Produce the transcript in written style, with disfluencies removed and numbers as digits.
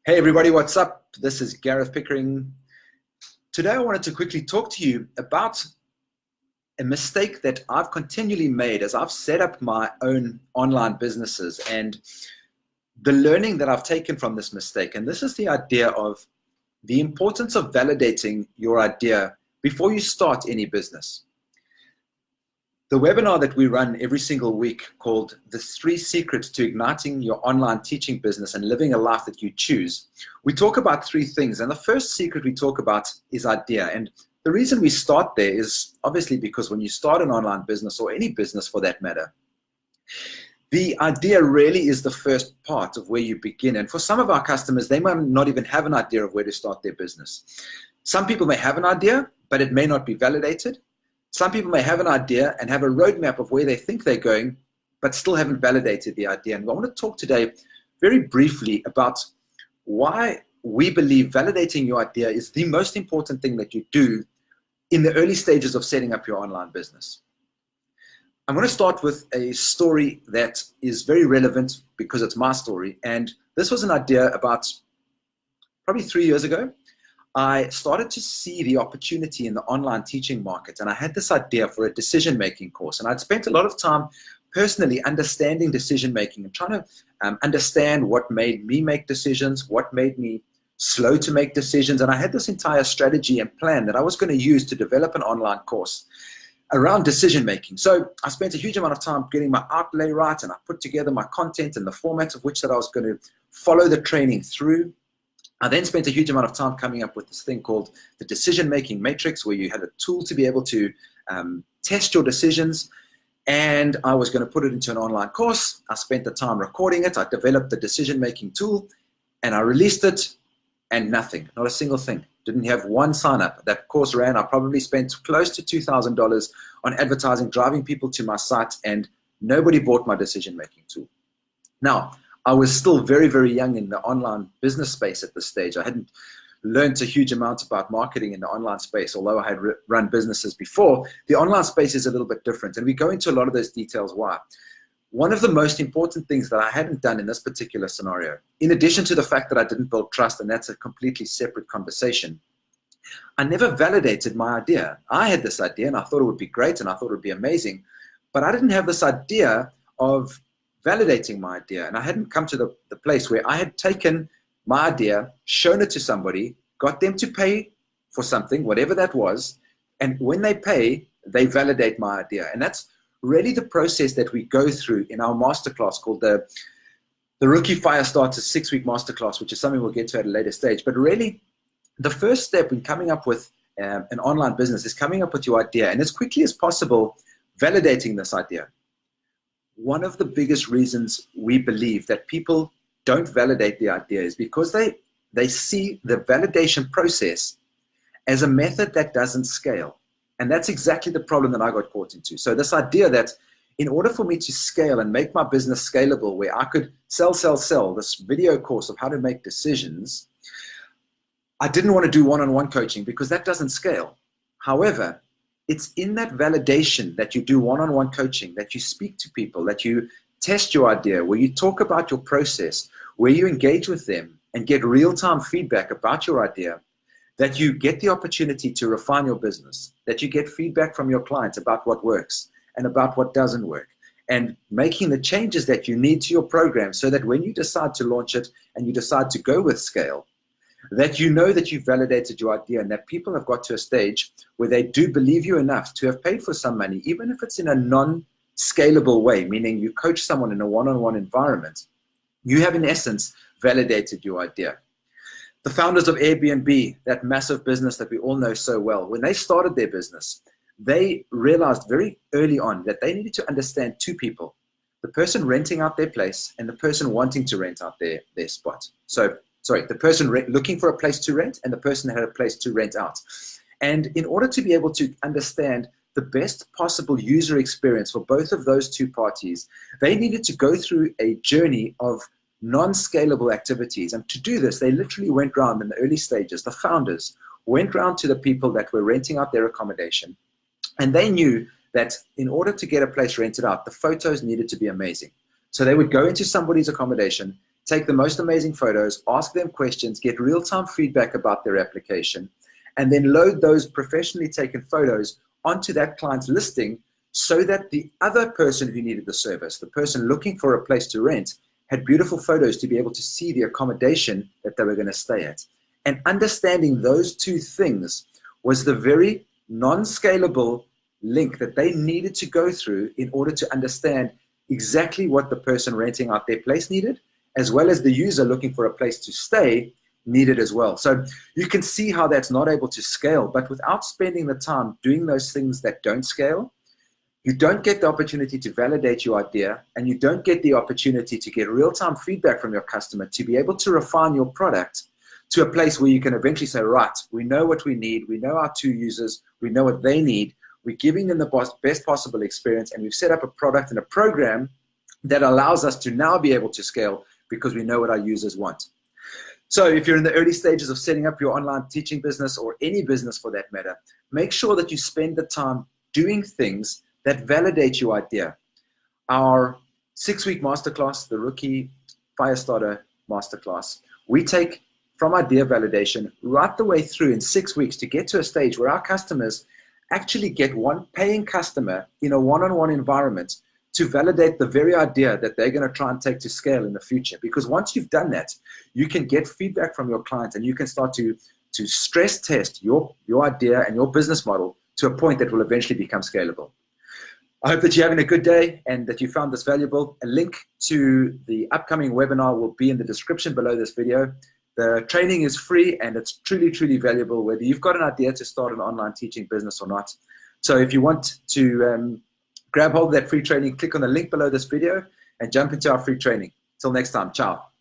Hey everybody, what's up? This is Gareth Pickering. Today I wanted to quickly talk to you about a mistake that I've continually made as I've set up my own online businesses and the learning that I've taken from this mistake. And this is the idea of the importance of validating your idea before you start any business. The webinar that we run every single week called The 3 Secrets to Igniting Your Online Teaching Business and Living a Life That You Choose, we talk about 3 things. And the first secret we talk about is idea. And the reason we start there is obviously because when you start an online business, or any business for that matter, the idea really is the first part of where you begin. And for some of our customers, they might not even have an idea of where to start their business. Some people may have an idea, but it may not be validated. Some people may have an idea and have a roadmap of where they think they're going, but still haven't validated the idea. And I want to talk today very briefly about why we believe validating your idea is the most important thing that you do in the early stages of setting up your online business. I'm going to start with a story that is very relevant because it's my story. And this was an idea about probably 3 years ago. I started to see the opportunity in the online teaching market, and I had this idea for a decision-making course. And I'd spent a lot of time personally understanding decision-making and trying to understand what made me make decisions, what made me slow to make decisions. And I had this entire strategy and plan that I was going to use to develop an online course around decision-making. So I spent a huge amount of time getting my outlay right, and I put together my content and the format of which that I was going to follow the training through. I then spent a huge amount of time coming up with this thing called the decision-making matrix, where you had a tool to be able to test your decisions, and I was going to put it into an online course. I spent the time recording it. I developed the decision-making tool, and I released it, and nothing, not a single thing. Didn't have one sign-up. That course ran. I probably spent close to $2,000 on advertising, driving people to my site, and nobody bought my decision-making tool. Now, I was still very, very young in the online business space at this stage. I hadn't learned a huge amount about marketing in the online space, although I had run businesses before. The online space is a little bit different, and we go into a lot of those details why. One of the most important things that I hadn't done in this particular scenario, in addition to the fact that I didn't build trust, and that's a completely separate conversation, I never validated my idea. I had this idea, and I thought it would be great, and I thought it would be amazing, but I didn't have this idea of validating my idea. And I hadn't come to the place where I had taken my idea, shown it to somebody, got them to pay for something, whatever that was, and when they pay, they validate my idea. And that's really the process that we go through in our masterclass called the Rookie Fire Starter 6-week masterclass, which is something we'll get to at a later stage. But really, the first step in coming up with an online business is coming up with your idea, and as quickly as possible, validating this idea. One of the biggest reasons we believe that people don't validate the idea is because they see the validation process as a method that doesn't scale. And that's exactly the problem that I got caught into. So this idea that in order for me to scale and make my business scalable, where I could sell this video course of how to make decisions, I didn't want to do one-on-one coaching because that doesn't scale. However, it's in that validation that you do one-on-one coaching, that you speak to people, that you test your idea, where you talk about your process, where you engage with them and get real-time feedback about your idea, that you get the opportunity to refine your business, that you get feedback from your clients about what works and about what doesn't work, and making the changes that you need to your program so that when you decide to launch it and you decide to go with scale, that you know that you've validated your idea and that people have got to a stage where they do believe you enough to have paid for some money, even if it's in a non-scalable way, meaning you coach someone in a one-on-one environment. You have, in essence, validated your idea. The founders of Airbnb, that massive business that we all know so well, when they started their business, they realized very early on that they needed to understand 2 people, the person renting out their place and the person wanting to rent out their spot. The person looking for a place to rent and the person that had a place to rent out. And in order to be able to understand the best possible user experience for both of those 2 parties, they needed to go through a journey of non-scalable activities. And to do this, they literally went around in the early stages. The founders went around to the people that were renting out their accommodation, and they knew that in order to get a place rented out, the photos needed to be amazing. So they would go into somebody's accommodation, take the most amazing photos, ask them questions, get real-time feedback about their application, and then load those professionally taken photos onto that client's listing so that the other person who needed the service, the person looking for a place to rent, had beautiful photos to be able to see the accommodation that they were going to stay at. And understanding those two things was the very non-scalable link that they needed to go through in order to understand exactly what the person renting out their place needed, as well as the user looking for a place to stay needed as well. So you can see how that's not able to scale, but without spending the time doing those things that don't scale, you don't get the opportunity to validate your idea, and you don't get the opportunity to get real-time feedback from your customer to be able to refine your product to a place where you can eventually say, right, we know what we need, we know our two users, we know what they need, we're giving them the best possible experience, and we've set up a product and a program that allows us to now be able to scale because we know what our users want. So if you're in the early stages of setting up your online teaching business, or any business for that matter, make sure that you spend the time doing things that validate your idea. Our 6-week masterclass, the Rookie Firestarter Masterclass, we take from idea validation right the way through in 6 weeks to get to a stage where our customers actually get one paying customer in a one-on-one environment to validate the very idea that they're going to try and take to scale in the future. Because once you've done that, you can get feedback from your clients, and you can start to stress test your idea and your business model to a point that will eventually become scalable. I hope that you're having a good day and that you found this valuable. A link to the upcoming webinar will be in the description below this video. The training is free, and it's truly, truly valuable, whether you've got an idea to start an online teaching business or not. So if you want to grab hold of that free training, click on the link below this video and jump into our free training. Till next time, ciao.